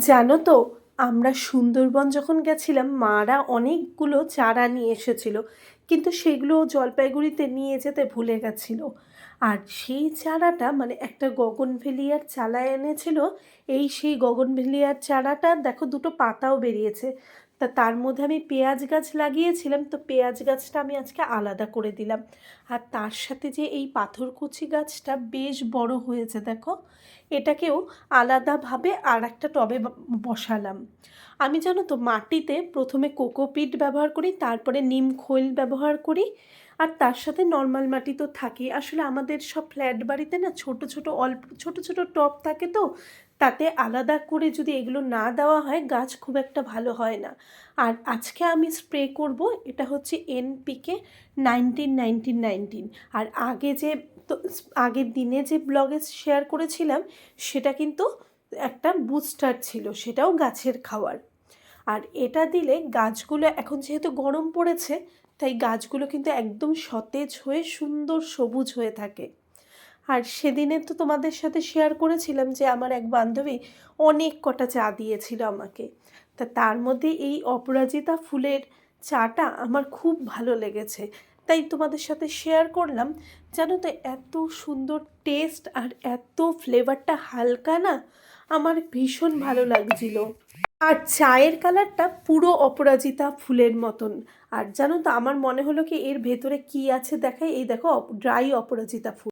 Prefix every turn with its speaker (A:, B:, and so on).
A: জানো তো, আমরা সুন্দরবন যখন গেছিলাম মারা অনেকগুলো চারা নিয়ে এসেছিল, কিন্তু সেগুলো জলপাইগুড়িতে নিয়ে যেতে ভুলে গেছিল। আর সেই চারাটা মানে একটা গগনভেলিয়ার চারা এনেছিল। সেই গগনভেলিয়ার চারাটা দেখো, দুটো পাতাও বেরিয়েছে। তার মধ্যে আমি পেঁয়াজ গাছ লাগিয়েছিলাম, তো পেঁয়াজ গাছটা আমি আজকে আলাদা করে দিলাম। আর তার সাথে যে এই পাথরকুচি গাছটা বেশ বড় হয়েছে দেখো, এটাকেও আলাদাভাবে আর একটা টবে বসালাম। আমি জানো তো, মাটিতে প্রথমে কোকোপিট ব্যবহার করি, তারপরে নিম খৈল ব্যবহার করি, আর তার সাথে নর্মাল মাটি তো থাকেই। আসলে আমাদের সব ফ্ল্যাট বাড়িতে না ছোট ছোট অল্প ছোট ছোট টব থাকে, তো তাতে আলাদা করে যদি এগুলো না দেওয়া হয় গাছ খুব একটা ভালো হয় না। আর আজকে আমি স্প্রে করব, এটা হচ্ছে এনপিকে 19-19-19। আর আগে যে তো আগের দিনে যে ব্লগে শেয়ার করেছিলাম সেটা কিন্তু একটা বুস্টার ছিল, সেটাও গাছের খাওয়ার। আর এটা দিলে গাছগুলো, এখন যেহেতু গরম পড়েছে, তাই গাছগুলো কিন্তু একদম সতেজ হয়ে সুন্দর সবুজ হয়ে থাকে। আর সেদিনে তো তোমাদের সাথে শেয়ার করেছিলাম যে আমার এক বান্ধবী অনেক কটা চা দিয়েছিল আমাকে। তার মধ্যে এই অপরাজিতা ফুলের চাটা আমার খুব ভালো লেগেছে, তাই তোমাদের সাথে শেয়ার করলাম। জানো তো, এত সুন্দর টেস্ট আর এত ফ্লেভারটা হালকা না, আমার ভীষণ ভালো লাগছিল। আর চায়ের কালারটা পুরো অপরাজিতা ফুলের মতন। আর জানো তো, আমার মনে হলো কি এর ভেতরে কি আছে দেখাই, এই দেখো, ড্রাই অপরাজিতা ফুল।